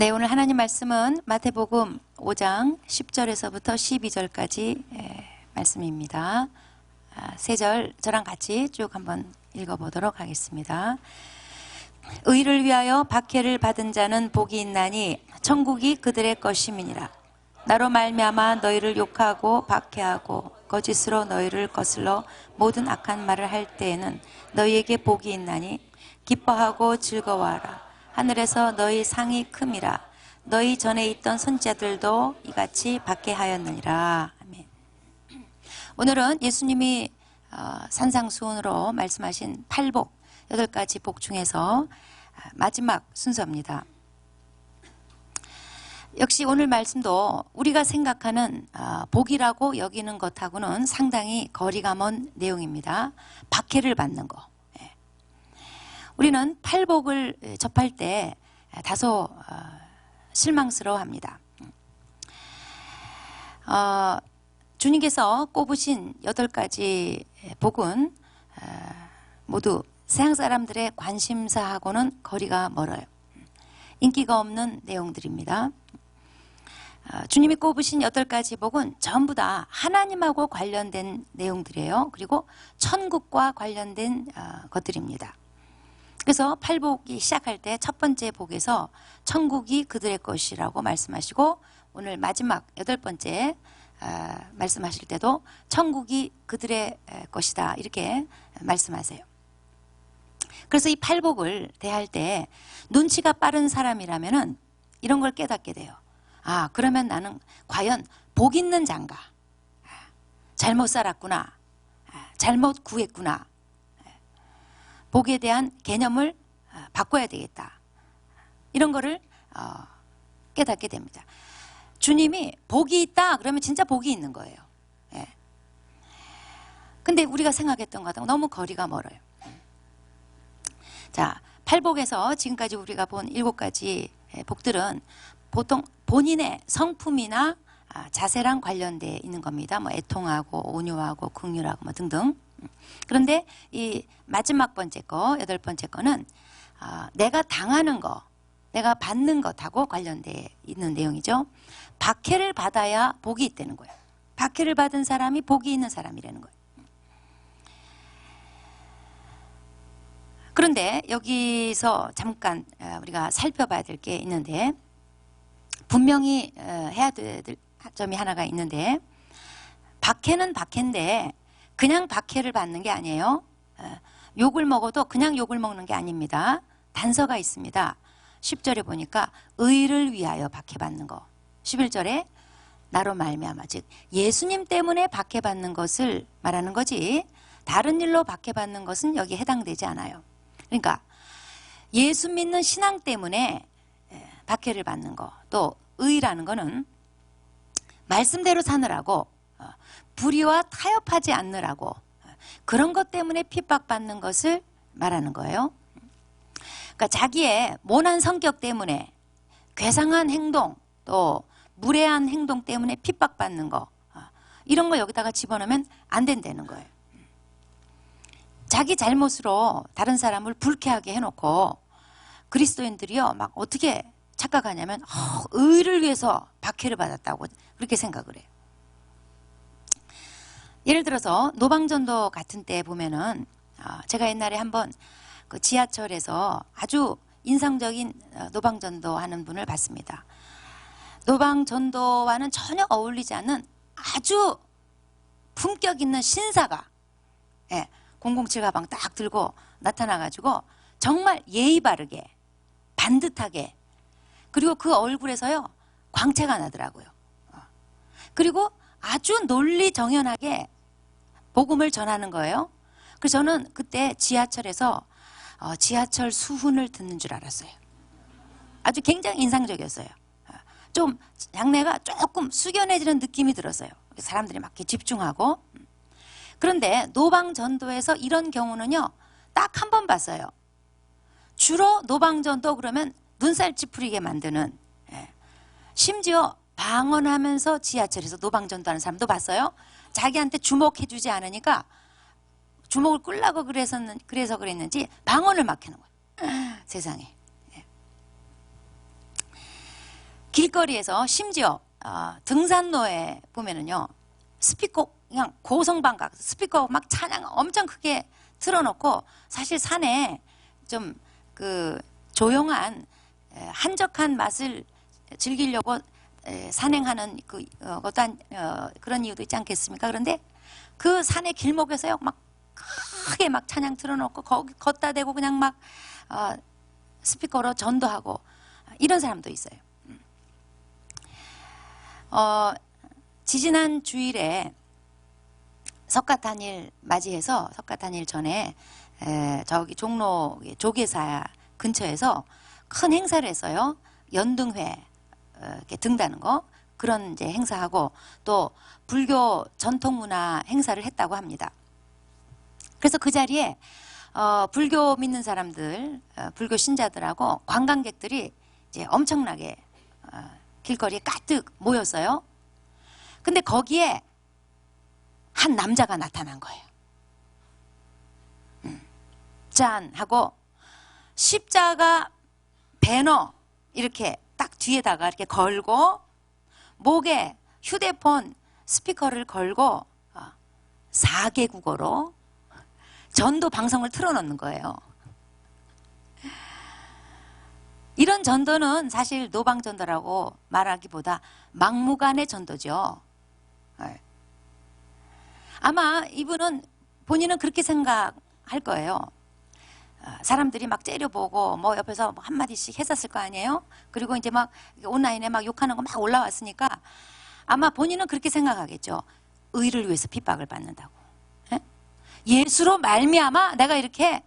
네, 오늘 하나님 말씀은 마태복음 5장 10절에서부터 12절까지 말씀입니다. 세 절 저랑 같이 쭉 한번 읽어보도록 하겠습니다. 의를 위하여 박해를 받은 자는 복이 있나니 천국이 그들의 것임이니라. 나로 말미암아 너희를 욕하고 박해하고 거짓으로 너희를 거슬러 모든 악한 말을 할 때에는 너희에게 복이 있나니 기뻐하고 즐거워하라. 하늘에서 너희 상이 큼이라. 너희 전에 있던 선지자들도 이같이 박해하였느니라. 아멘. 오늘은 예수님이 산상수훈으로 말씀하신 8복 8가지 복 중에서 마지막 순서입니다. 역시 오늘 말씀도 우리가 생각하는 복이라고 여기는 것하고는 상당히 거리가 먼 내용입니다. 박해를 받는 거. 우리는 팔복을 접할 때 다소 실망스러워합니다. 주님께서 꼽으신 8가지 복은 모두 세상 사람들의 관심사하고는 거리가 멀어요. 인기가 없는 내용들입니다. 주님이 꼽으신 8가지 복은 전부 다 하나님하고 관련된 내용들이에요. 그리고 천국과 관련된 것들입니다. 그래서 팔복이 시작할 때 첫 번째 복에서 천국이 그들의 것이라고 말씀하시고, 오늘 마지막 8번째 말씀하실 때도 천국이 그들의 것이다 이렇게 말씀하세요. 그래서 이 팔복을 대할 때 눈치가 빠른 사람이라면 이런 걸 깨닫게 돼요. 그러면 나는 과연 복 있는 자인가? 잘못 살았구나. 잘못 구했구나. 복에 대한 개념을 바꿔야 되겠다. 이런 거를 깨닫게 됩니다. 주님이 복이 있다 그러면 진짜 복이 있는 거예요. 근데 우리가 생각했던 것하고 너무 거리가 멀어요. 자, 팔복에서 지금까지 우리가 본 7가지 복들은 보통 본인의 성품이나 자세랑 관련되어 있는 겁니다. 뭐 애통하고 온유하고 긍휼하고 뭐 등등. 그런데 이 마지막 번째 거, 8번째 거는 내가 당하는 거, 내가 받는 것하고 관련되어 있는 내용이죠. 박해를 받아야 복이 있다는 거예요. 박해를 받은 사람이 복이 있는 사람이라는 거예요. 그런데 여기서 잠깐 우리가 살펴봐야 될 게 있는데, 분명히 해야 될 점이 하나가 있는데, 박해는 박해인데 그냥 박해를 받는 게 아니에요. 욕을 먹어도 그냥 욕을 먹는 게 아닙니다. 단서가 있습니다. 10절에 보니까 의를 위하여 박해받는 거, 11절에 나로 말미암아, 즉 예수님 때문에 박해받는 것을 말하는 거지 다른 일로 박해받는 것은 여기에 해당되지 않아요. 그러니까 예수 믿는 신앙 때문에 박해를 받는 거, 또 의라는 거는 말씀대로 사느라고 불의와 타협하지 않느라고 그런 것 때문에 핍박받는 것을 말하는 거예요. 그러니까 자기의 모난 성격 때문에, 괴상한 행동, 또 무례한 행동 때문에 핍박받는 거, 이런 거 여기다가 집어넣으면 안 된다는 거예요. 자기 잘못으로 다른 사람을 불쾌하게 해놓고 그리스도인들이요 막 어떻게 착각하냐면 의를 위해서 박해를 받았다고 그렇게 생각을 해요. 예를 들어서 노방전도 같은 때 보면은 제가 옛날에 한번 그 지하철에서 아주 인상적인 노방전도 하는 분을 봤습니다. 노방전도와는 전혀 어울리지 않는 아주 품격 있는 신사가 007 가방 딱 들고 나타나가지고 정말 예의 바르게 반듯하게, 그리고 그 얼굴에서요 광채가 나더라고요. 그리고 아주 논리정연하게 복음을 전하는 거예요. 그래서 저는 그때 지하철에서 지하철 수훈을 듣는 줄 알았어요. 아주 굉장히 인상적이었어요. 좀 장례가 조금 숙연해지는 느낌이 들었어요. 사람들이 막 이렇게 집중하고. 그런데 노방전도에서 이런 경우는요 딱 한 번 봤어요. 주로 노방전도 그러면 눈살 찌푸리게 만드는, 심지어 방언하면서 지하철에서 노방전도하는 사람도 봤어요. 자기한테 주목해주지 않으니까 주목을 끌려고 그래서 그랬는지 방언을 막 해놓은 거예요. 세상에. 길거리에서 심지어 등산로에 보면은요, 스피커 그냥 고성방각 스피커 막 찬양 엄청 크게 틀어놓고, 사실 산에 좀 그 조용한 한적한 맛을 즐기려고 산행하는 그런 이유도 있지 않겠습니까? 그런데 그 산의 길목에서요, 막 크게 막 찬양 틀어놓고 거기 걷다 대고 그냥 막 스피커로 전도하고 이런 사람도 있어요. 지지난 주일에 석가탄일 맞이해서 석가탄일 전에 저기 종로 조계사 근처에서 큰 행사를 했어요. 연등회 이렇게 등다는 거, 그런 이제 행사하고 또 불교 전통문화 행사를 했다고 합니다. 그래서 그 자리에 불교 믿는 사람들, 불교 신자들하고 관광객들이 이제 엄청나게 길거리에 가득 모였어요. 근데 거기에 한 남자가 나타난 거예요. 짠 하고 십자가 배너 이렇게 딱 뒤에다가 이렇게 걸고 목에 휴대폰 스피커를 걸고 4개 국어로 전도 방송을 틀어놓는 거예요. 이런 전도는 사실 노방전도라고 말하기보다 막무가내 전도죠. 아마 이분은 본인은 그렇게 생각할 거예요. 사람들이 막 째려보고 뭐 옆에서 한마디씩 했었을 거 아니에요? 그리고 이제 막 온라인에 막 욕하는 거 막 올라왔으니까 아마 본인은 그렇게 생각하겠죠. 의를 위해서 핍박을 받는다고. 예수로 말미암아 내가 이렇게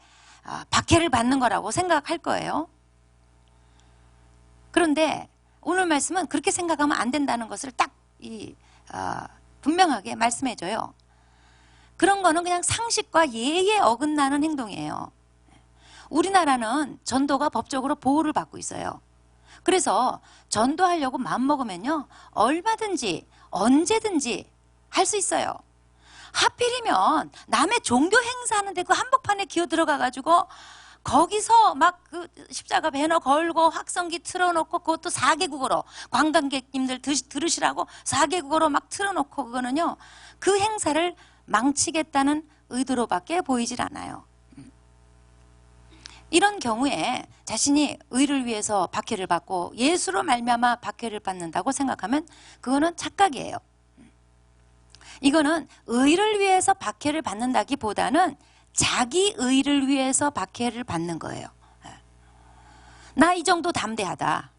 박해를 받는 거라고 생각할 거예요. 그런데 오늘 말씀은 그렇게 생각하면 안 된다는 것을 딱 분명하게 말씀해줘요. 그런 거는 그냥 상식과 예의에 어긋나는 행동이에요. 우리나라는 전도가 법적으로 보호를 받고 있어요. 그래서 전도하려고 마음먹으면요, 얼마든지 언제든지 할 수 있어요. 하필이면 남의 종교 행사하는데 그 한복판에 기어 들어가가지고 거기서 막 그 십자가 배너 걸고 확성기 틀어놓고, 그것도 4개국어로 관광객님들 들으시라고 4개국어로 막 틀어놓고, 그거는요 그 행사를 망치겠다는 의도로밖에 보이질 않아요. 이런 경우에 자신이 의를 위해서 박해를 받고 예수로 말미암아 박해를 받는다고 생각하면 그거는 착각이에요. 이거는 의를 위해서 박해를 받는다기보다는 자기 의를 위해서 박해를 받는 거예요. 나 이 정도 담대하다,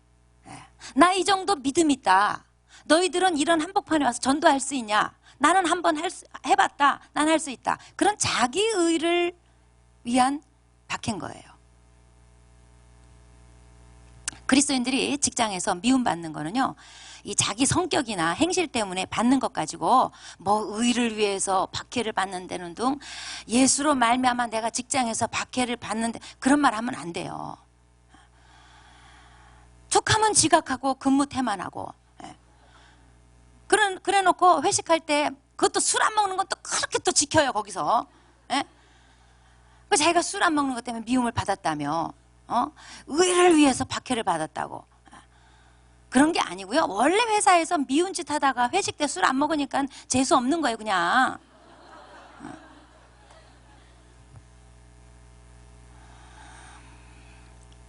나 이 정도 믿음 있다, 너희들은 이런 한복판에 와서 전도할 수 있냐, 나는 한번 해봤다, 난 할 수 있다, 그런 자기 의를 위한 박해인 거예요. 그리스도인들이 직장에서 미움받는 거는요, 이 자기 성격이나 행실 때문에 받는 것 가지고 뭐 의를 위해서 박해를 받는 데는 등 예수로 말미암아 내가 직장에서 박해를 받는데, 그런 말 하면 안 돼요. 툭하면 지각하고 근무 태만하고, 그래 놓고 회식할 때 그것도 술 안 먹는 건 또 그렇게 또 지켜요 거기서. 자기가 술 안 먹는 것 때문에 미움을 받았다며, 의를 위해서 박해를 받았다고. 그런 게 아니고요, 원래 회사에서 미운 짓 하다가 회식 때 술 안 먹으니까 재수 없는 거예요 그냥.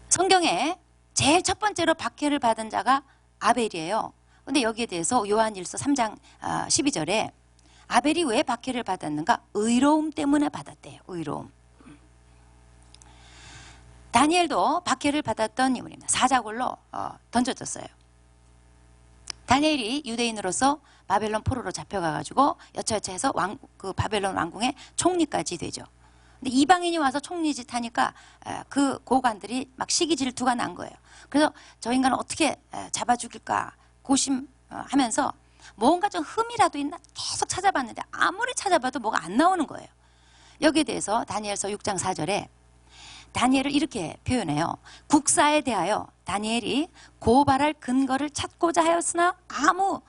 성경에 제일 첫 번째로 박해를 받은 자가 아벨이에요. 근데 여기에 대해서 요한일서 3장 12절에 아벨이 왜 박해를 받았는가? 의로움 때문에 받았대요. 의로움. 다니엘도 박해를 받았던 인물입니다. 사자굴로 던져졌어요. 다니엘이 유대인으로서 바벨론 포로로 잡혀가가지고 여차여차해서 그 바벨론 왕궁의 총리까지 되죠. 근데 이방인이 와서 총리짓 하니까 그 고관들이 막 시기 질투가 난 거예요. 그래서 저 인간을 어떻게 잡아 죽일까 고심하면서 뭔가 좀 흠이라도 있나 계속 찾아봤는데 아무리 찾아봐도 뭐가 안 나오는 거예요. 여기에 대해서 다니엘서 6장 4절에 다니엘을 이렇게 표현해요. 국사에 대하여 다니엘이 고발할 근거를 찾고자 하였으나 아무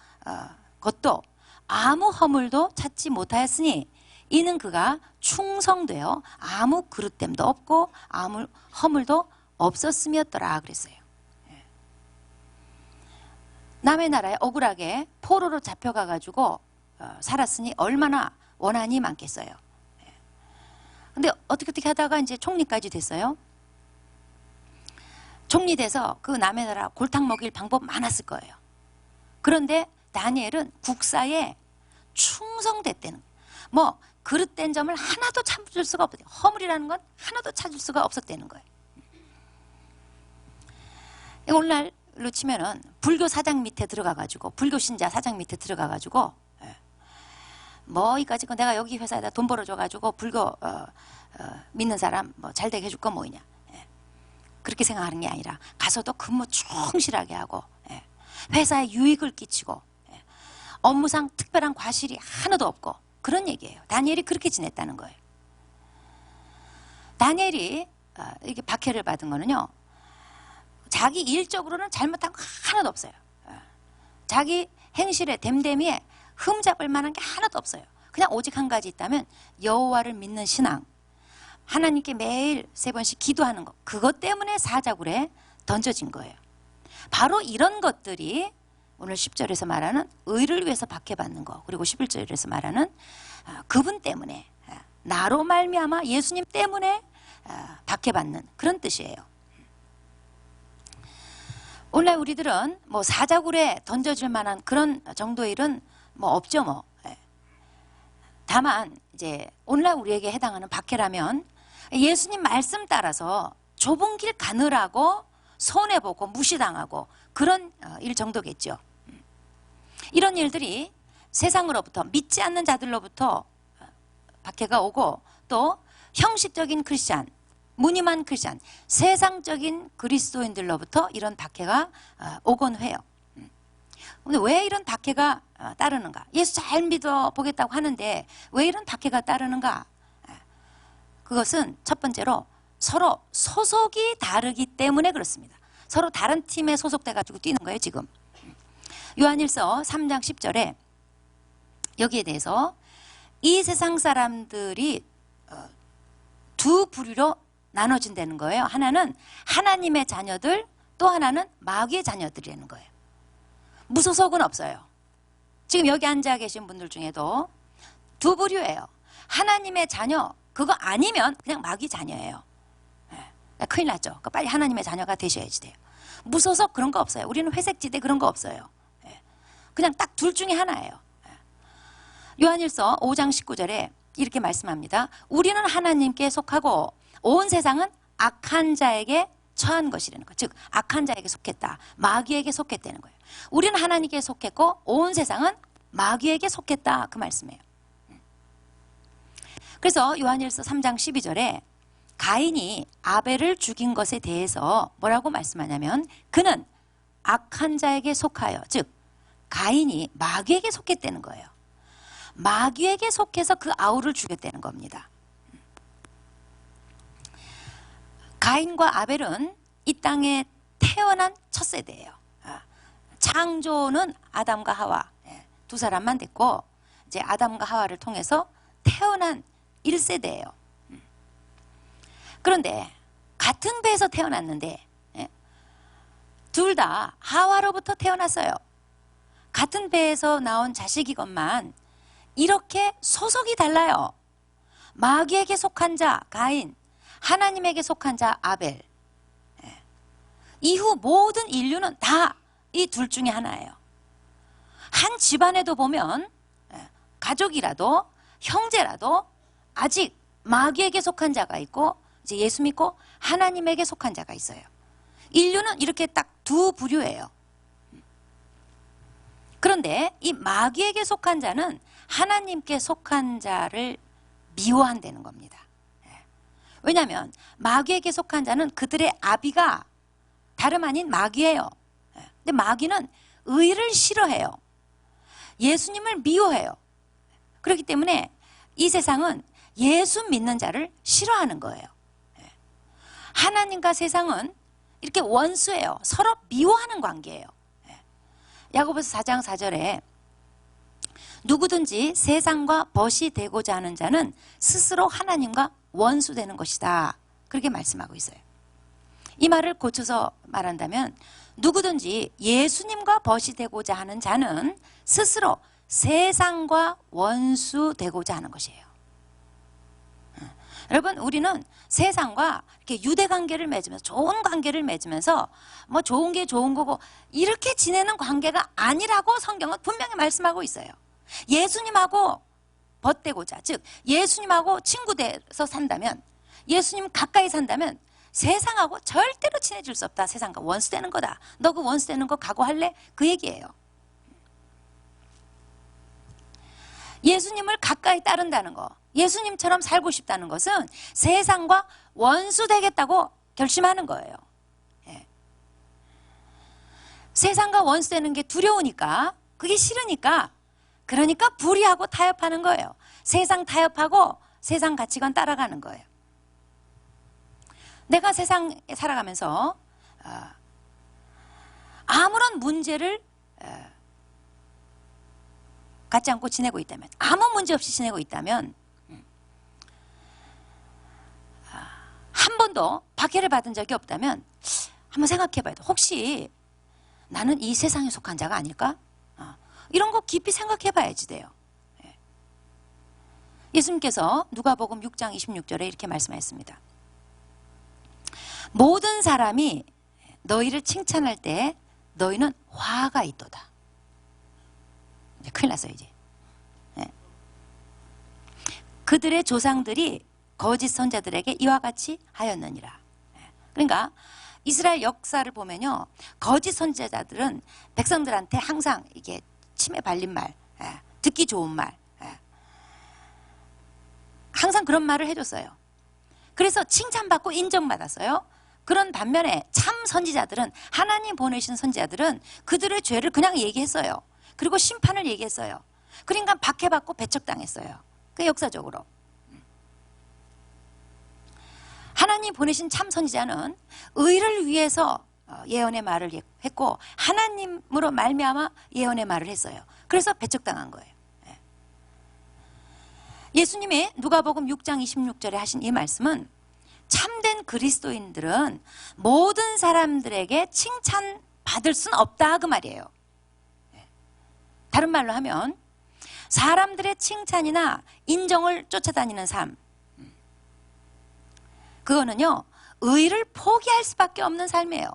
것도 아무 허물도 찾지 못하였으니 이는 그가 충성되어 아무 그릇됨도 없고 아무 허물도 없었음이었더라 그랬어요. 남의 나라에 억울하게 포로로 잡혀가 가지고 살았으니 얼마나 원한이 많겠어요. 근데 어떻게 하다가 이제 총리까지 됐어요. 총리 돼서 그 남의 나라 골탕 먹일 방법 많았을 거예요. 그런데 다니엘은 국사에 충성됐다는, 뭐 그릇된 점을 하나도 찾을 수가 없대요. 허물이라는 건 하나도 찾을 수가 없었다는 거예요. 오늘날로 치면은 불교 사장 밑에 들어가가지고, 불교 신자 사장 밑에 들어가가지고, 뭐 이까지 거 내가 여기 회사에다 돈 벌어줘가지고 불교 믿는 사람 뭐 잘 되게 해줄 건 뭐이냐, 그렇게 생각하는 게 아니라 가서도 근무 충실하게 하고, 회사에 유익을 끼치고, 업무상 특별한 과실이 하나도 없고, 그런 얘기예요. 다니엘이 그렇게 지냈다는 거예요. 다니엘이 이렇게 박해를 받은 거는요, 자기 일적으로는 잘못한 거 하나도 없어요. 자기 행실에 됨됨이에 흠잡을 만한 게 하나도 없어요. 그냥 오직 한 가지 있다면 여호와를 믿는 신앙, 하나님께 매일 3번씩 기도하는 것, 그것 때문에 사자굴에 던져진 거예요. 바로 이런 것들이 오늘 10절에서 말하는 의를 위해서 박해받는 거, 그리고 11절에서 말하는 그분 때문에, 나로 말미암아 예수님 때문에 박해받는 그런 뜻이에요. 오늘 우리들은 뭐 사자굴에 던져질 만한 그런 정도의 일은 뭐 없죠, 뭐. 다만 이제 오늘날 우리에게 해당하는 박해라면 예수님 말씀 따라서 좁은 길 가느라고 손해보고 무시당하고 그런 일 정도겠죠. 이런 일들이 세상으로부터, 믿지 않는 자들로부터 박해가 오고, 또 형식적인 크리스찬, 무늬만 크리스찬, 세상적인 그리스도인들로부터 이런 박해가 오곤 해요. 근데 왜 이런 박해가 따르는가? 예수 잘 믿어 보겠다고 하는데 왜 이런 박해가 따르는가? 그것은 첫 번째로 서로 소속이 다르기 때문에 그렇습니다. 서로 다른 팀에 소속돼 가지고 뛰는 거예요, 지금. 요한일서 3장 10절에 여기에 대해서 이 세상 사람들이 두 부류로 나눠진다는 거예요. 하나는 하나님의 자녀들, 또 하나는 마귀의 자녀들이라는 거예요. 무소속은 없어요. 지금 여기 앉아 계신 분들 중에도 두 부류예요. 하나님의 자녀, 그거 아니면 그냥 마귀 자녀예요. 큰일 났죠. 빨리 하나님의 자녀가 되셔야지 돼요. 무소속 그런 거 없어요. 우리는 회색지대 그런 거 없어요. 그냥 딱 둘 중에 하나예요. 요한일서 5장 19절에 이렇게 말씀합니다. 우리는 하나님께 속하고 온 세상은 악한 자에게 처한 것이라는 거. 즉 악한 자에게 속했다, 마귀에게 속했다는 거예요. 우리는 하나님께 속했고 온 세상은 마귀에게 속했다, 그 말씀이에요. 그래서 요한일서 3장 12절에 가인이 아벨을 죽인 것에 대해서 뭐라고 말씀하냐면, 그는 악한 자에게 속하여, 즉 가인이 마귀에게 속했다는 거예요. 마귀에게 속해서 그 아우를 죽였다는 겁니다. 가인과 아벨은 이 땅에 태어난 첫 세대예요. 창조는 아담과 하와 두 사람만 됐고, 이제 아담과 하와를 통해서 태어난 1세대예요. 그런데 같은 배에서 태어났는데 둘 다 하와로부터 태어났어요. 같은 배에서 나온 자식이건만 이렇게 소속이 달라요. 마귀에게 속한 자 가인, 하나님에게 속한 자 아벨. 이후 모든 인류는 다 이 둘 중에 하나예요. 한 집안에도 보면 가족이라도 형제라도 아직 마귀에게 속한 자가 있고, 이제 예수 믿고 하나님에게 속한 자가 있어요. 인류는 이렇게 딱 두 부류예요. 그런데 이 마귀에게 속한 자는 하나님께 속한 자를 미워한다는 겁니다. 왜냐하면 마귀에게 속한 자는 그들의 아비가 다름 아닌 마귀예요. 근데 마귀는 의를 싫어해요. 예수님을 미워해요. 그렇기 때문에 이 세상은 예수 믿는 자를 싫어하는 거예요. 하나님과 세상은 이렇게 원수예요. 서로 미워하는 관계예요. 야고보서 4장 4절에 누구든지 세상과 벗이 되고자 하는 자는 스스로 하나님과 원수되는 것이다, 그렇게 말씀하고 있어요. 이 말을 고쳐서 말한다면 누구든지 예수님과 벗이 되고자 하는 자는 스스로 세상과 원수 되고자 하는 것이에요. 여러분, 우리는 세상과 이렇게 유대 관계를 맺으면서, 좋은 관계를 맺으면서 뭐 좋은 게 좋은 거고 이렇게 지내는 관계가 아니라고 성경은 분명히 말씀하고 있어요. 예수님하고 벗되고자, 즉 예수님하고 친구 돼서 산다면, 예수님 가까이 산다면 세상하고 절대로 친해질 수 없다. 세상과 원수 되는 거다. 너 그 원수 되는 거 각오할래? 그 얘기예요. 예수님을 가까이 따른다는 거, 예수님처럼 살고 싶다는 것은 세상과 원수 되겠다고 결심하는 거예요. 예. 세상과 원수 되는 게 두려우니까, 그게 싫으니까, 그러니까 불의하고 타협하는 거예요. 세상 타협하고 세상 가치관 따라가는 거예요. 내가 세상에 살아가면서 아무런 문제를 갖지 않고 지내고 있다면, 아무 문제 없이 지내고 있다면, 한 번도 박해를 받은 적이 없다면 한번 생각해 봐야 돼. 혹시 나는 이 세상에 속한 자가 아닐까? 이런 거 깊이 생각해 봐야지 돼요. 예수님께서 누가복음 6장 26절에 이렇게 말씀하셨습니다. 모든 사람이 너희를 칭찬할 때 너희는 화가 있도다. 이제 큰일 났어요, 이제. 그들의 조상들이 거짓 선자들에게 이와 같이 하였느니라. 그러니까 이스라엘 역사를 보면요, 거짓 선지자들은 백성들한테 항상 이게 침에 발린 말, 듣기 좋은 말, 항상 그런 말을 해줬어요. 그래서 칭찬받고 인정받았어요. 그런 반면에 참 선지자들은, 하나님 보내신 선지자들은 그들의 죄를 그냥 얘기했어요. 그리고 심판을 얘기했어요. 그러니까 박해받고 배척당했어요. 그 역사적으로. 하나님 보내신 참 선지자는 의를 위해서 예언의 말을 했고, 하나님으로 말미암아 예언의 말을 했어요. 그래서 배척당한 거예요. 예수님이 누가복음 6장 26절에 하신 이 말씀은 참된 그리스도인들은 모든 사람들에게 칭찬받을 수는 없다, 그 말이에요. 다른 말로 하면 사람들의 칭찬이나 인정을 쫓아다니는 삶, 그거는요 의를 포기할 수밖에 없는 삶이에요.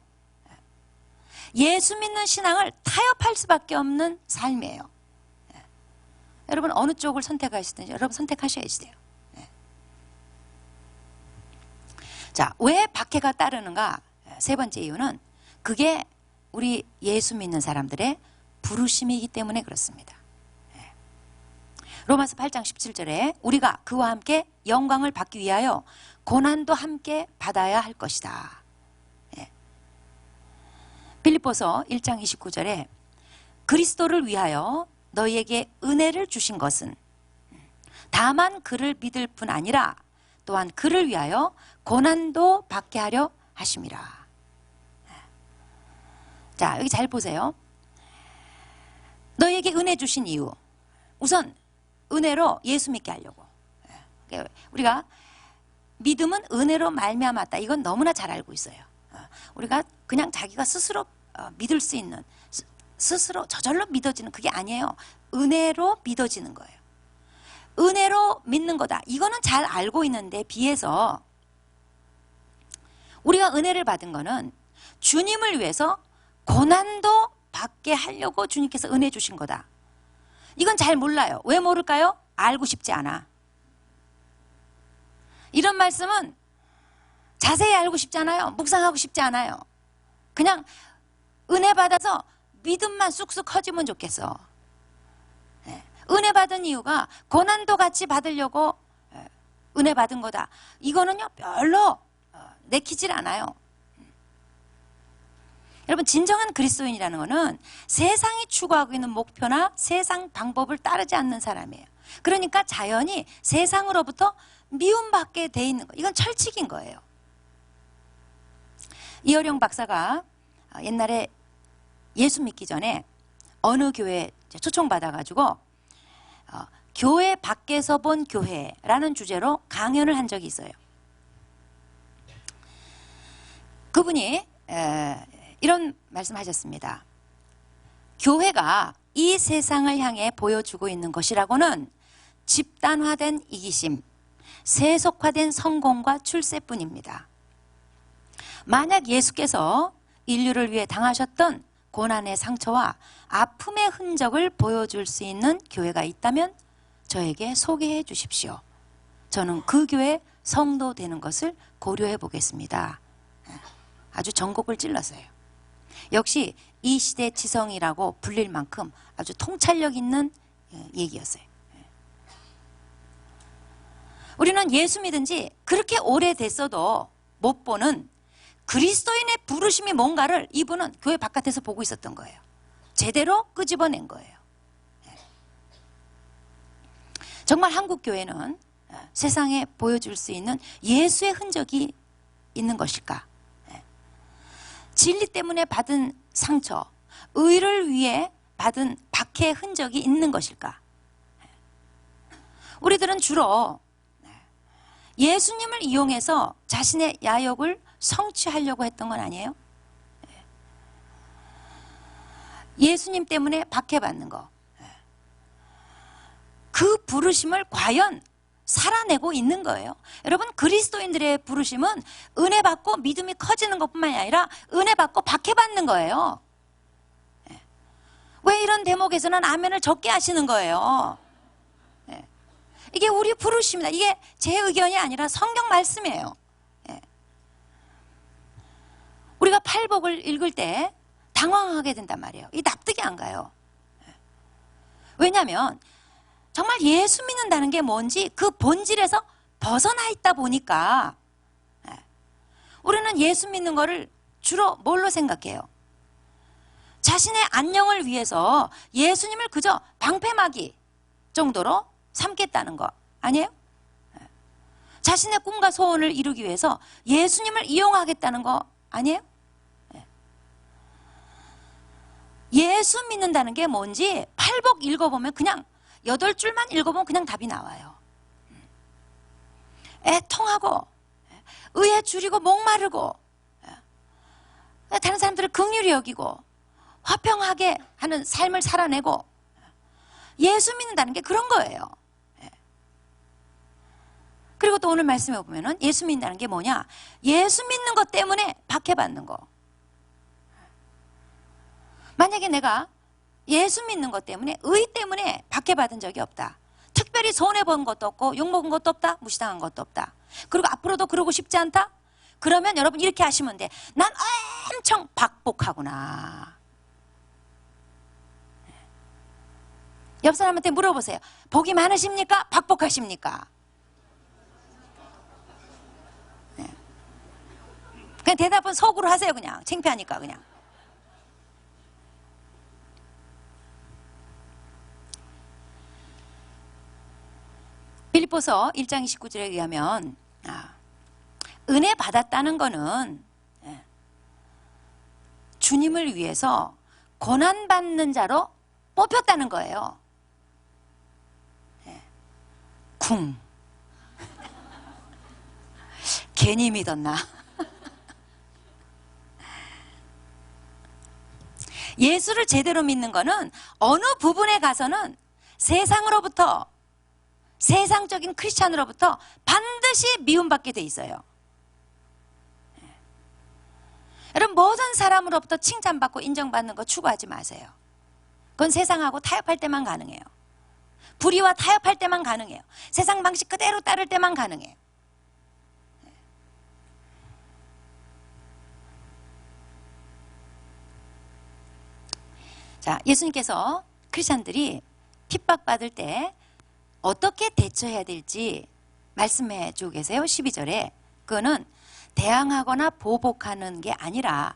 예수 믿는 신앙을 타협할 수밖에 없는 삶이에요. 여러분 어느 쪽을 선택하시든지 여러분 선택하셔야지 돼요. 자, 왜 박해가 따르는가? 세 번째 이유는 그게 우리 예수 믿는 사람들의 부르심이기 때문에 그렇습니다. 로마서 8장 17절에 우리가 그와 함께 영광을 받기 위하여 고난도 함께 받아야 할 것이다. 빌립보서 1장 29절에 그리스도를 위하여 너희에게 은혜를 주신 것은 다만 그를 믿을 뿐 아니라 또한 그를 위하여 고난도 받게 하려 하심이라. 자, 여기 잘 보세요. 너희에게 은혜 주신 이유, 우선 은혜로 예수 믿게 하려고. 우리가 믿음은 은혜로 말미암았다, 이건 너무나 잘 알고 있어요. 우리가 그냥 자기가 스스로 믿을 수 있는, 스스로 저절로 믿어지는 그게 아니에요. 은혜로 믿어지는 거예요. 은혜로 믿는 거다, 이거는 잘 알고 있는데 비해서 우리가 은혜를 받은 거는 주님을 위해서 고난도 받게 하려고 주님께서 은혜 주신 거다. 이건 잘 몰라요. 왜 모를까요? 알고 싶지 않아. 이런 말씀은 자세히 알고 싶지 않아요. 묵상하고 싶지 않아요. 그냥 은혜 받아서 믿음만 쑥쑥 커지면 좋겠어. 은혜 받은 이유가 고난도 같이 받으려고 은혜 받은 거다, 이거는요 별로 내키질 않아요. 여러분 진정한 그리스도인이라는 것은 세상이 추구하고 있는 목표나 세상 방법을 따르지 않는 사람이에요. 그러니까 자연히 세상으로부터 미움받게 돼 있는 거, 이건 철칙인 거예요. 이어령 박사가 옛날에 예수 믿기 전에 어느 교회에 초청받아가지고 교회 밖에서 본 교회라는 주제로 강연을 한 적이 있어요. 그 그분이 이런 말씀하셨습니다. 교회가 이 세상을 향해 보여주고 있는 것이라고는 집단화된 이기심, 세속화된 성공과 출세뿐입니다. 만약 예수께서 인류를 위해 당하셨던 고난의 상처와 아픔의 흔적을 보여줄 수 있는 교회가 있다면 저에게 소개해 주십시오. 저는 그 교회 성도 되는 것을 고려해 보겠습니다. 아주 전곡을 찔렀어요. 역시 이 시대 지성이라고 불릴 만큼 아주 통찰력 있는 얘기였어요. 우리는 예수 믿은 지 그렇게 오래됐어도 못 보는 그리스도인의 부르심이 뭔가를 이분은 교회 바깥에서 보고 있었던 거예요. 제대로 끄집어낸 거예요. 정말 한국 교회는 세상에 보여줄 수 있는 예수의 흔적이 있는 것일까? 진리 때문에 받은 상처, 의를 위해 받은 박해의 흔적이 있는 것일까? 우리들은 주로 예수님을 이용해서 자신의 야욕을 성취하려고 했던 건 아니에요? 예수님 때문에 박해받는 거, 그 부르심을 과연 살아내고 있는 거예요. 여러분, 그리스도인들의 부르심은 은혜 받고 믿음이 커지는 것뿐만이 아니라 은혜 받고 박해받는 거예요. 왜 이런 대목에서는 아멘을 적게 하시는 거예요? 이게 우리 부르심이다. 이게 제 의견이 아니라 성경 말씀이에요. 우리가 팔복을 읽을 때 당황하게 된단 말이에요. 이 납득이 안 가요. 왜냐하면 정말 예수 믿는다는 게 뭔지 그 본질에서 벗어나 있다 보니까 우리는 예수 믿는 거를 주로 뭘로 생각해요? 자신의 안녕을 위해서 예수님을 그저 방패막이 정도로 삼겠다는 거 아니에요? 자신의 꿈과 소원을 이루기 위해서 예수님을 이용하겠다는 거 아니에요? 예수 믿는다는 게 뭔지 팔복 읽어보면 그냥 8줄만 읽어보면 그냥 답이 나와요. 애통하고 의에 줄이고 목마르고 다른 사람들을 긍휼히 여기고 화평하게 하는 삶을 살아내고 예수 믿는다는 게 그런 거예요. 그리고 또 오늘 말씀해 보면은 예수 믿는다는 게 뭐냐? 예수 믿는 것 때문에 박해받는 거. 만약에 내가 예수 믿는 것 때문에 의 때문에 박해받은 적이 없다. 특별히 손해본 것도 없고 욕먹은 것도 없다. 무시당한 것도 없다. 그리고 앞으로도 그러고 싶지 않다. 그러면 여러분 이렇게 하시면 돼. 난 엄청 박복하구나. 옆 사람한테 물어보세요. 복이 많으십니까? 박복하십니까? 그냥 대답은 속으로 하세요. 그냥 창피하니까 그냥. 빌립보서 1장 29절에 의하면 은혜 받았다는 거는 주님을 위해서 고난받는 자로 뽑혔다는 거예요. 쿵. 괜히 믿었나? 예수를 제대로 믿는 거는 어느 부분에 가서는 세상으로부터, 세상적인 크리스찬으로부터 반드시 미움받게 돼 있어요. 여러분, 모든 사람으로부터 칭찬받고 인정받는 거 추구하지 마세요. 그건 세상하고 타협할 때만 가능해요. 불의와 타협할 때만 가능해요. 세상 방식 그대로 따를 때만 가능해요. 자, 예수님께서 크리스찬들이 핍박받을 때 어떻게 대처해야 될지 말씀해 주고 계세요. 12절에. 그거는 대항하거나 보복하는 게 아니라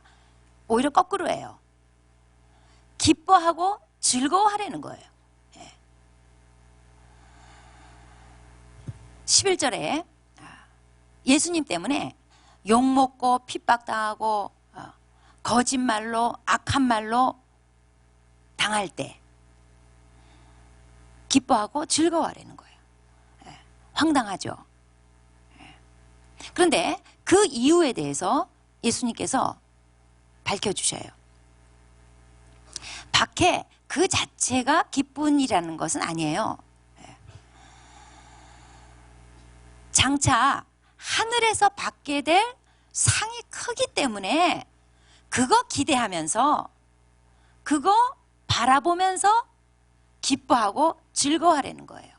오히려 거꾸로예요. 기뻐하고 즐거워하라는 거예요. 11절에 예수님 때문에 욕먹고 핍박당하고 거짓말로 악한 말로 당할 때 기뻐하고 즐거워하라는 거예요. 황당하죠. 그런데 그 이유에 대해서 예수님께서 밝혀주셔요. 박해 그 자체가 기쁜 일이라는 것은 아니에요. 장차 하늘에서 받게 될 상이 크기 때문에 그거 기대하면서 그거 바라보면서 기뻐하고 즐거워하려는 거예요.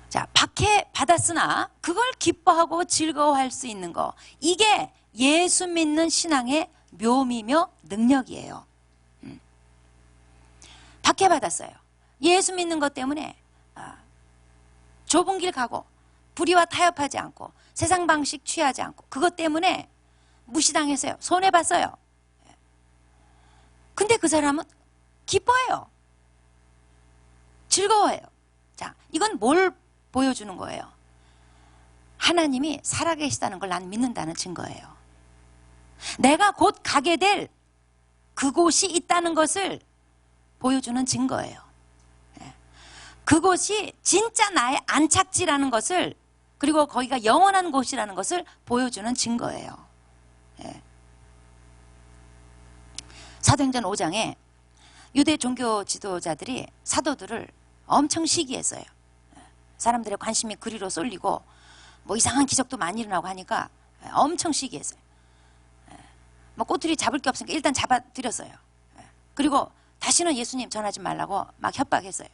자, 박해 받았으나 그걸 기뻐하고 즐거워할 수 있는 거, 이게 예수 믿는 신앙의 묘미며 능력이에요. 박해 받았어요. 예수 믿는 것 때문에 좁은 길 가고 불의와 타협하지 않고 세상 방식 취하지 않고 그것 때문에 무시당했어요. 손해봤어요. 근데 그 사람은 기뻐해요. 즐거워해요. 자, 이건 뭘 보여주는 거예요? 하나님이 살아계시다는 걸 난 믿는다는 증거예요. 내가 곧 가게 될 그곳이 있다는 것을 보여주는 증거예요. 그곳이 진짜 나의 안착지라는 것을, 그리고 거기가 영원한 곳이라는 것을 보여주는 증거예요. 사도행전 5장에 유대 종교 지도자들이 사도들을 엄청 시기했어요. 사람들의 관심이 그리로 쏠리고 뭐 이상한 기적도 많이 일어나고 하니까 엄청 시기했어요. 뭐 꼬투리 잡을 게 없으니까 일단 잡아드렸어요. 그리고 다시는 예수님 전하지 말라고 막 협박했어요.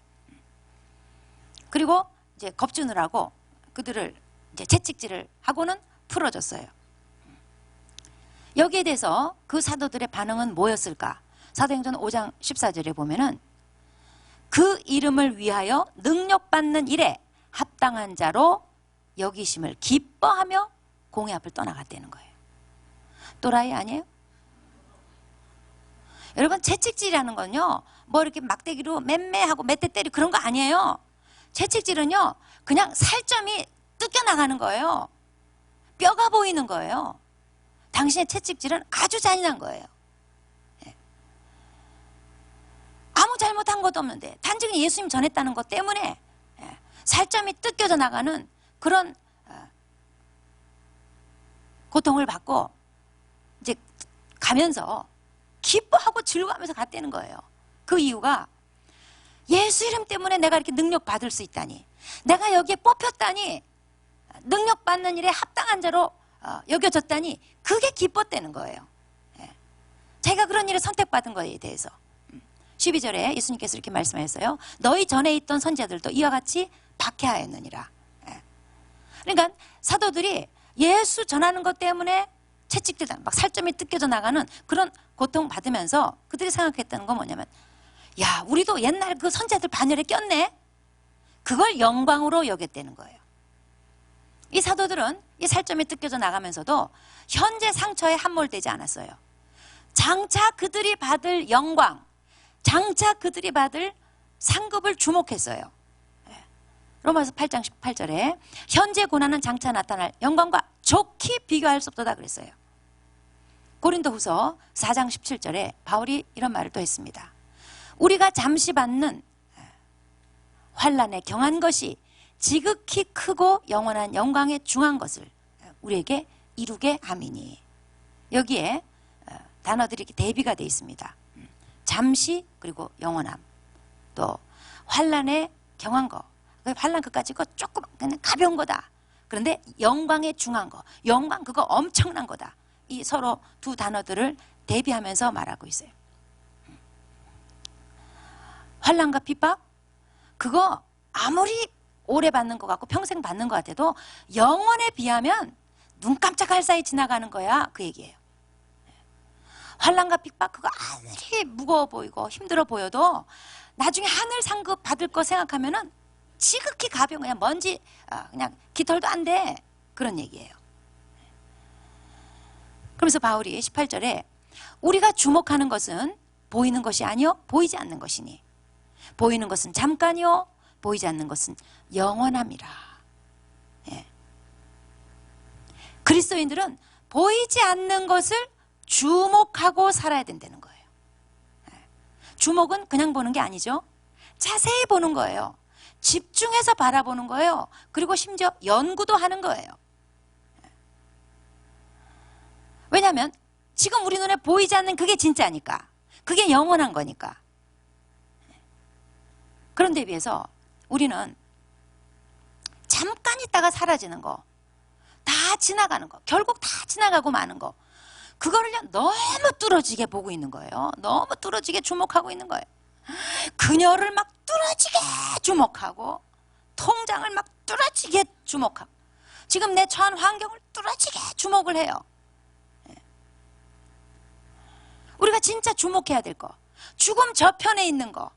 그리고 이제 겁주느라고 그들을 이제 채찍질을 하고는 풀어줬어요. 여기에 대해서 그 사도들의 반응은 뭐였을까? 사도행전 5장 14절에 보면은 그 이름을 위하여 능력받는 일에 합당한 자로 여기심을 기뻐하며 공회 앞을 떠나갔다는 거예요. 또라이 아니에요? 여러분, 채찍질이라는 건요, 뭐 이렇게 막대기로 맴매하고 몇 대 때리 그런 거 아니에요. 채찍질은요, 그냥 살점이 뜯겨나가는 거예요. 뼈가 보이는 거예요. 당신의 채찍질은 아주 잔인한 거예요. 아무 잘못한 것도 없는데 단지 예수님 전했다는 것 때문에 살점이 뜯겨져 나가는 그런 고통을 받고 이제 가면서 기뻐하고 즐거워하면서 갔다는 거예요. 그 이유가 예수 이름 때문에 내가 이렇게 능력 받을 수 있다니, 내가 여기에 뽑혔다니, 능력 받는 일에 합당한 자로 여겨졌다니, 그게 기뻤다는 거예요. 자기가 그런 일을 선택받은 거에 대해서 12절에 예수님께서 이렇게 말씀하셨어요. 너희 전에 있던 선지자들도 이와 같이 박해하였느니라. 그러니까 사도들이 예수 전하는 것 때문에 채찍질, 막 살점이 뜯겨져 나가는 그런 고통 받으면서 그들이 생각했다는 건 뭐냐면, 야, 우리도 옛날 그 선지자들 반열에 꼈네. 그걸 영광으로 여겼다는 거예요. 이 사도들은 이 살점이 뜯겨져 나가면서도 현재 상처에 함몰되지 않았어요. 장차 그들이 받을 영광, 장차 그들이 받을 상급을 주목했어요. 로마서 8장 18절에 현재 고난은 장차 나타날 영광과 좋게 비교할 수 없도다 그랬어요. 고린도후서 4장 17절에 바울이 이런 말을 또 했습니다. 우리가 잠시 받는 환난에 경한 것이 지극히 크고 영원한 영광에 중한 것을 우리에게 이루게 함이니. 여기에 단어들이 이렇게 대비가 되어 있습니다. 잠시, 그리고 영원함, 또 환난에 경한 거, 환난 그까지 거 조금 그냥 가벼운 거다. 그런데 영광에 중한 거, 영광 그거 엄청난 거다. 이 서로 두 단어들을 대비하면서 말하고 있어요. 환난과 핍박, 그거 아무리 오래 받는 것 같고 평생 받는 것 같아도 영원에 비하면 눈 깜짝할 사이 지나가는 거야, 그 얘기예요. 환난과 핍박, 그거 아무리 무거워 보이고 힘들어 보여도 나중에 하늘 상급 받을 거 생각하면은 지극히 가벼운, 그냥 먼지, 그냥 깃털도 안 돼, 그런 얘기예요. 그러면서 바울이 18절에 우리가 주목하는 것은 보이는 것이 아니요 보이지 않는 것이니, 보이는 것은 잠깐이요 보이지 않는 것은 영원함이라. 그리스도인들은 보이지 않는 것을 주목하고 살아야 된다는 거예요. 주목은 그냥 보는 게 아니죠. 자세히 보는 거예요. 집중해서 바라보는 거예요. 그리고 심지어 연구도 하는 거예요. 왜냐하면 지금 우리 눈에 보이지 않는 그게 진짜니까. 그게 영원한 거니까. 그런데 비해서 우리는 잠깐 있다가 사라지는 거, 다 지나가는 거, 결국 다 지나가고 마는 거, 그거를 너무 뚫어지게 보고 있는 거예요. 너무 뚫어지게 주목하고 있는 거예요. 그녀를 막 뚫어지게 주목하고, 통장을 막 뚫어지게 주목하고, 지금 내 처한 환경을 뚫어지게 주목을 해요. 우리가 진짜 주목해야 될 거, 죽음 저편에 있는 거,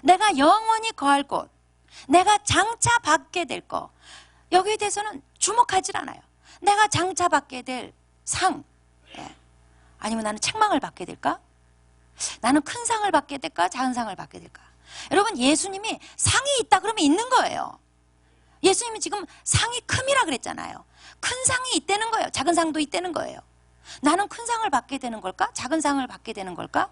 내가 영원히 거할 곳, 내가 장차 받게 될 거, 여기에 대해서는 주목하질 않아요. 내가 장차 받게 될 상, 아니면 나는 책망을 받게 될까? 나는 큰 상을 받게 될까? 작은 상을 받게 될까? 여러분, 예수님이 상이 있다 그러면 있는 거예요. 예수님이 지금 상이 큼이라 그랬잖아요. 큰 상이 있다는 거예요. 작은 상도 있다는 거예요. 나는 큰 상을 받게 되는 걸까? 작은 상을 받게 되는 걸까?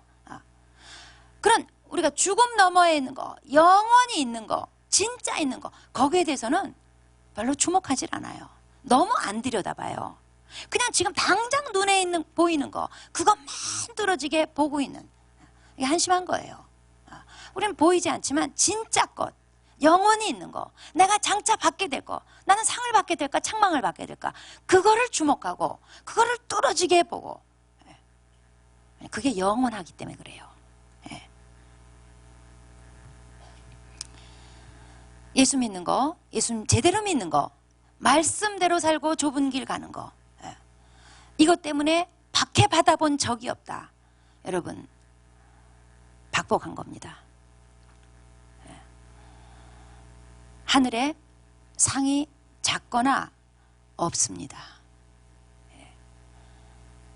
그런 우리가 죽음 너머에 있는 거, 영원히 있는 거, 진짜 있는 거, 거기에 대해서는 별로 주목하지 않아요. 너무 안 들여다봐요. 그냥 지금 당장 눈에 있는 보이는 거, 그것만 뚫어지게 보고 있는, 이게 한심한 거예요. 우리는 보이지 않지만 진짜 것, 영원히 있는 거, 내가 장차 받게 될 거, 나는 상을 받게 될까 책망을 받게 될까, 그거를 주목하고 그거를 뚫어지게 보고, 그게 영원하기 때문에 그래요. 예수 믿는 거, 예수 제대로 믿는 거, 말씀대로 살고 좁은 길 가는 거, 이것 때문에 박해 받아본 적이 없다. 여러분, 박복한 겁니다. 하늘에 상이 작거나 없습니다.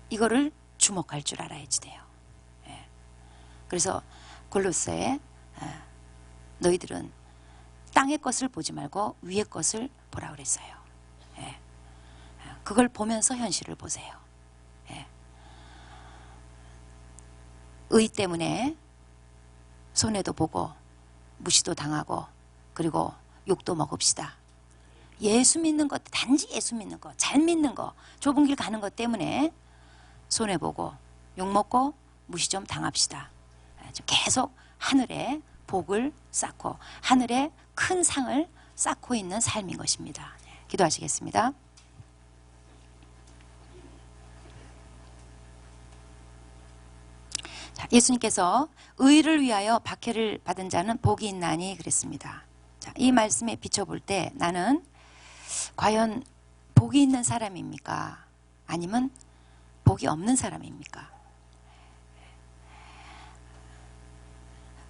이거를 주목할 줄 알아야지 돼요. 그래서 골로새에 너희들은 땅의 것을 보지 말고 위의 것을 보라 그랬어요. 그걸 보면서 현실을 보세요. 의 때문에 손해도 보고 무시도 당하고 그리고 욕도 먹읍시다. 예수 믿는 것, 단지 예수 믿는 것, 잘 믿는 거, 좁은 길 가는 것 때문에 손해보고 욕먹고 무시 좀 당합시다. 계속 하늘에 복을 쌓고 하늘에 큰 상을 쌓고 있는 삶인 것입니다. 기도하시겠습니다. 자, 예수님께서 의를 위하여 박해를 받은 자는 복이 있나니 그랬습니다. 자, 이 말씀에 비춰볼 때 나는 과연 복이 있는 사람입니까? 아니면 복이 없는 사람입니까?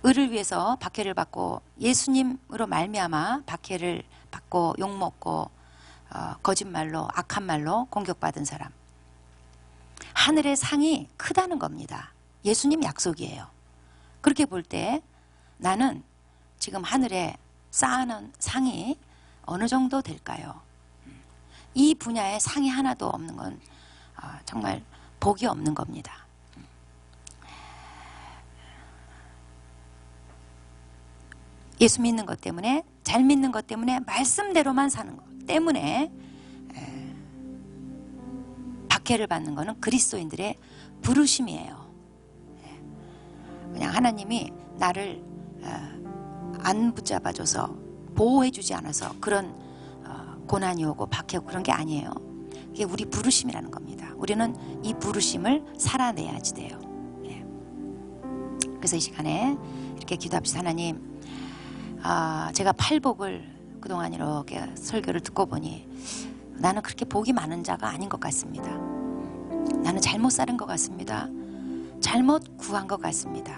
의를 위해서 박해를 받고 예수님으로 말미암아 박해를 받고 욕먹고 거짓말로 악한 말로 공격받은 사람, 하늘의 상이 크다는 겁니다. 예수님 약속이에요. 그렇게 볼 때 나는 지금 하늘에 쌓아놓은 상이 어느 정도 될까요? 이 분야에 상이 하나도 없는 건 정말 복이 없는 겁니다. 예수 믿는 것 때문에, 잘 믿는 것 때문에, 말씀대로만 사는 것 때문에 박해를 받는 것은 그리스도인들의 부르심이에요. 그냥 하나님이 나를 안 붙잡아줘서 보호해주지 않아서 그런 고난이 오고 박해오고 그런 게 아니에요. 이게 우리 부르심이라는 겁니다. 우리는 이 부르심을 살아내야지 돼요. 그래서 이 시간에 이렇게 기도합시다. 하나님, 제가 팔복을 그동안 이렇게 설교를 듣고 보니 나는 그렇게 복이 많은 자가 아닌 것 같습니다. 나는 잘못 살은 것 같습니다. 잘못 구한 것 같습니다.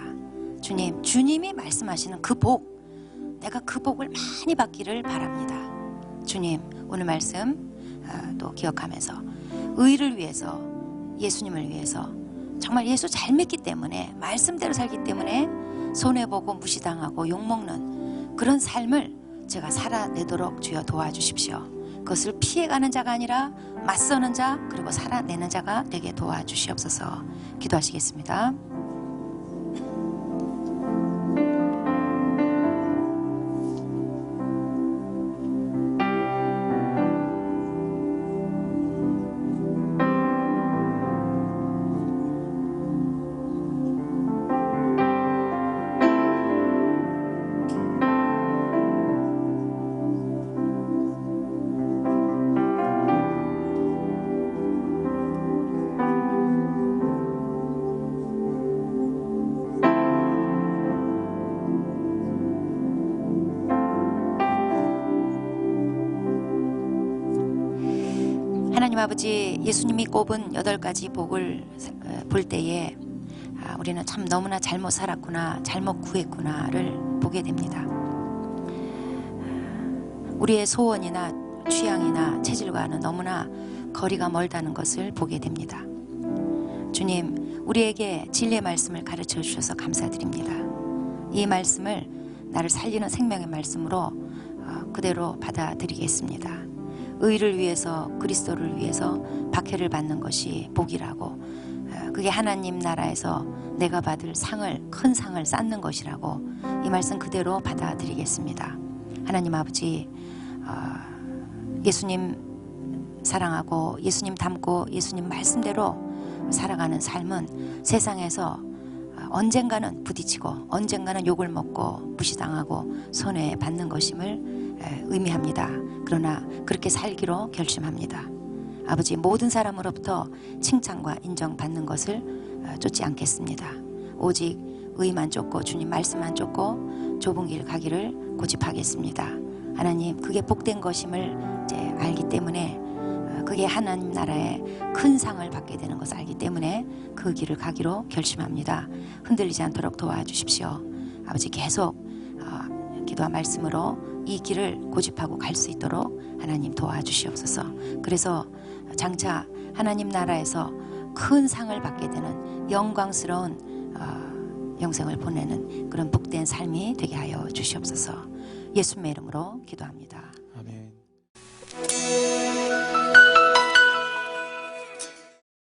주님, 주님이 말씀하시는 그 복, 내가 그 복을 많이 받기를 바랍니다. 주님, 오늘 말씀 또 기억하면서 의를 위해서, 예수님을 위해서, 정말 예수 잘 믿기 때문에, 말씀대로 살기 때문에 손해보고 무시당하고 욕먹는 그런 삶을 제가 살아내도록 주여 도와주십시오. 그것을 피해가는 자가 아니라 맞서는 자, 그리고 살아내는 자가 되게 도와주시옵소서. 기도하시겠습니다. 하나님 아버지, 예수님이 꼽은 8가지 복을 볼 때에 우리는 참 너무나 잘못 살았구나, 잘못 구했구나를 보게 됩니다. 우리의 소원이나 취향이나 체질과는 너무나 거리가 멀다는 것을 보게 됩니다. 주님, 우리에게 진리의 말씀을 가르쳐 주셔서 감사드립니다. 이 말씀을 나를 살리는 생명의 말씀으로 그대로 받아들이겠습니다. 의를 위해서, 그리스도를 위해서 박해를 받는 것이 복이라고, 그게 하나님 나라에서 내가 받을 상을, 큰 상을 쌓는 것이라고, 이 말씀 그대로 받아들이겠습니다. 하나님 아버지, 예수님 사랑하고 예수님 닮고 예수님 말씀대로 살아가는 삶은 세상에서 언젠가는 부딪히고 언젠가는 욕을 먹고 무시당하고 손해받는 것임을 의미합니다. 그러나 그렇게 살기로 결심합니다. 아버지, 모든 사람으로부터 칭찬과 인정받는 것을 쫓지 않겠습니다. 오직 의만 쫓고 주님 말씀만 쫓고 좁은 길 가기를 고집하겠습니다. 하나님, 그게 복된 것임을 이제 알기 때문에, 그게 하나님 나라의 큰 상을 받게 되는 것을 알기 때문에 그 길을 가기로 결심합니다. 흔들리지 않도록 도와주십시오. 아버지, 계속 기도와 말씀으로 이 길을 고집하고 갈 수 있도록 하나님 도와주시옵소서. 그래서 장차 하나님 나라에서 큰 상을 받게 되는 영광스러운 영생을 보내는 그런 복된 삶이 되게 하여 주시옵소서. 예수님의 이름으로 기도합니다.